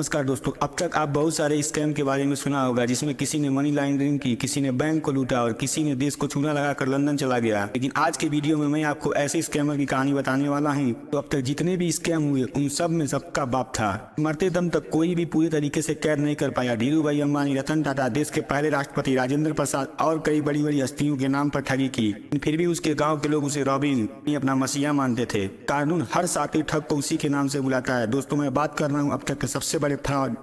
नमस्कार दोस्तों, अब तक आप बहुत सारे स्कैम के बारे में सुना होगा जिसमें किसी ने मनी लॉन्ड्रिंग की, किसी ने बैंक को लूटा और किसी ने देश को चूना लगाकर लंदन चला गया। लेकिन आज के वीडियो में मैं आपको ऐसे स्कैमर की कहानी बताने वाला हूं। तो अब तक जितने भी स्कैम हुए उन सब में सबका बाप था। मरते दम तक कोई भी पूरी तरीके से कैद नहीं कर पाया। धीरूभाई अंबानी, रतन टाटा, देश के पहले राष्ट्रपति राजेंद्र प्रसाद और कई बड़ी बड़ी हस्तियों के नाम पर ठगी की। फिर भी उसके गाँव के लोग उसे रॉबिन अपना मसीहा मानते थे। कानून हर साथी ठग को उसी के नाम से बुलाता है। दोस्तों, मैं बात कर रहा हूँ अब तक के सबसे बड़े फ्रॉड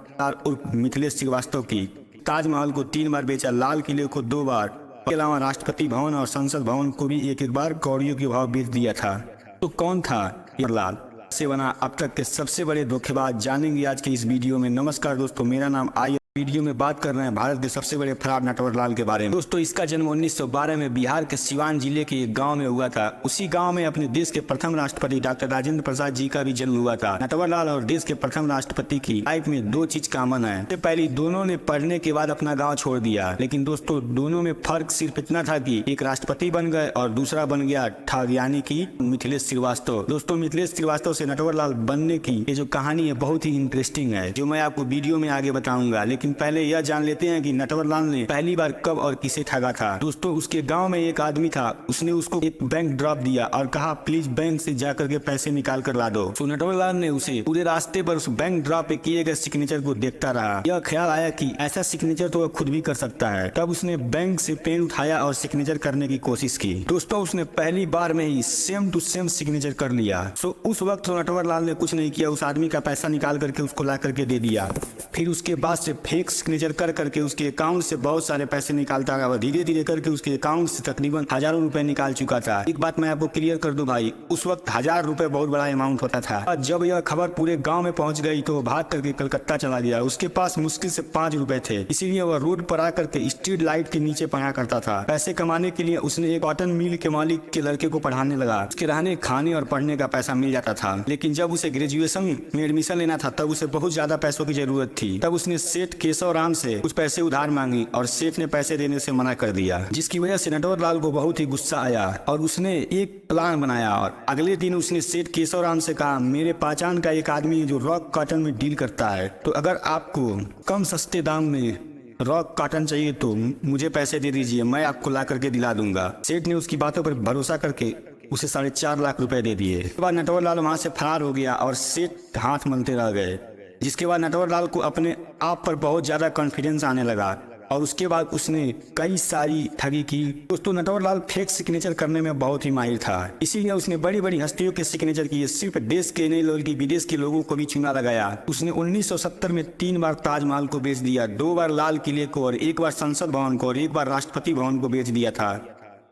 उर्फ मिथिलेश श्रीवास्तव की। ताजमहल को 3 बार बेचा, लाल किले को 2 बार, इसके अलावा राष्ट्रपति भवन और संसद भवन को भी एक बार कौड़ियों के भाव बेच दिया था। तो कौन था लाल? से बना अब तक के सबसे बड़े धोखेबाज, जानेंगे आज के इस वीडियो में। नमस्कार दोस्तों, मेरा नाम आई। वीडियो में बात कर रहे हैं भारत के सबसे बड़े फ्रॉड नटवरलाल के बारे में। दोस्तों, इसका जन्म 1912 में बिहार के सिवान जिले के एक गांव में हुआ था। उसी गांव में अपने देश के प्रथम राष्ट्रपति डॉक्टर राजेंद्र प्रसाद जी का भी जन्म हुआ था। नटवरलाल और देश के प्रथम राष्ट्रपति की लाइफ में 2 चीज कॉमन है। सबसे पहले, दोनों ने पढ़ने के बाद अपना गाँव छोड़ दिया। लेकिन दोस्तों, दोनों में फर्क सिर्फ इतना था कि एक राष्ट्रपति बन गए और दूसरा बन गया ठग, यानी कि मिथिलेश श्रीवास्तव। दोस्तों, मिथिलेश श्रीवास्तव से नटवरलाल बनने की ये जो कहानी है बहुत ही इंटरेस्टिंग है, जो मैं आपको वीडियो में आगे बताऊंगा। लेकिन पहले यह जान लेते हैं कि नटवरलाल ने पहली बार कब और किसे ठगा था। दोस्तों, उसके गांव में एक आदमी था। उसने उसको एक बैंक ड्रॉप दिया और कहा प्लीज बैंक से जाकर के पैसे निकाल कर ला दो। तो नटवरलाल ने उसे पूरे रास्ते पर उस बैंक ड्रॉप पे किए गए सिग्नेचर को देखता रहा। यह ख्याल आया कि ऐसा सिग्नेचर तो वह खुद भी कर सकता है। तब उसने बैंक से पेन उठाया और सिग्नेचर करने की कोशिश की। दोस्तों, उसने पहली बार में ही सेम टू सेम सिग्नेचर कर लिया। सो उस वक्त नटवरलाल ने कुछ नहीं किया, उस आदमी का पैसा निकाल करके उसको ला करके दे दिया। फिर उसके बाद से फेक सिग्नेचर कर करके उसके अकाउंट से बहुत सारे पैसे निकालता रहा। धीरे धीरे करके उसके अकाउंट से तकरीबन हजारों रुपए निकाल चुका था। एक बात मैं आपको क्लियर कर दूं भाई, उस वक्त 1000 रुपए बहुत बड़ा अमाउंट होता था। जब यह खबर पूरे गांव में पहुंच गई तो भाग करके कलकत्ता चला गया। उसके पास मुश्किल से 5 रुपए थे, इसीलिए वह रोड पर आकर के स्ट्रीट लाइट के नीचे पढ़ा करता था। पैसे कमाने के लिए उसने एक कॉटन मिल के मालिक के लड़के को पढ़ाने लगा। उसके रहने, खाने और पढ़ने का पैसा मिल जाता था। लेकिन जब उसे ग्रेजुएशन में एडमिशन लेना था तब उसे बहुत ज्यादा पैसों की जरूरत थी। तब उसने सेठ केशव राम से कुछ पैसे उधार मांगी और सेठ ने पैसे देने से मना कर दिया, जिसकी वजह से नटवरलाल को बहुत ही गुस्सा आया और उसने एक प्लान बनाया। और अगले दिन उसने सेठ केशव राम से कहा, मेरे पहचान का एक आदमी है जो रॉक कॉटन में डील करता है, तो अगर आपको कम सस्ते दाम में रॉक कॉटन चाहिए तो मुझे पैसे दे दीजिए, मैं आपको ला करके दिला दूंगा। सेठ ने उसकी बातों पर भरोसा करके उसे 4.5 लाख रुपए दे दिए। उसके बाद नटवरलाल वहां से फरार हो गया और सेठ हाथ मलते रह गए। जिसके बाद नटवरलाल को अपने आप पर बहुत ज्यादा कॉन्फिडेंस आने लगा और उसके बाद उसने कई सारी ठगी की। दोस्तों, नटवरलाल फेक सिग्नेचर करने में बहुत ही माहिर था, इसीलिए उसने बड़ी बड़ी हस्तियों के सिग्नेचर किए। सिर्फ देश के नहीं बल्कि विदेश के लोगों को भी चूना लगाया। उसने 1970 में 3 बार ताजमहल को बेच दिया, 2 बार लाल किले को और 1 बार संसद भवन को और 1 बार राष्ट्रपति भवन को बेच दिया था।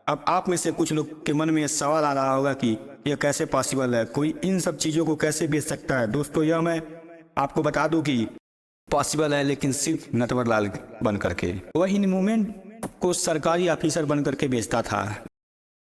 अब आप में से कुछ लोग के मन में सवाल आ रहा होगा कि यह कैसे पॉसिबल है, कोई इन सब चीजों को कैसे बेच सकता है। दोस्तों, यह मैं आपको बता दूं कि पॉसिबल है, लेकिन सिर्फ नटवरलाल बन करके। वह इन मूवमेंट को सरकारी ऑफिसर बन करके बेचता था।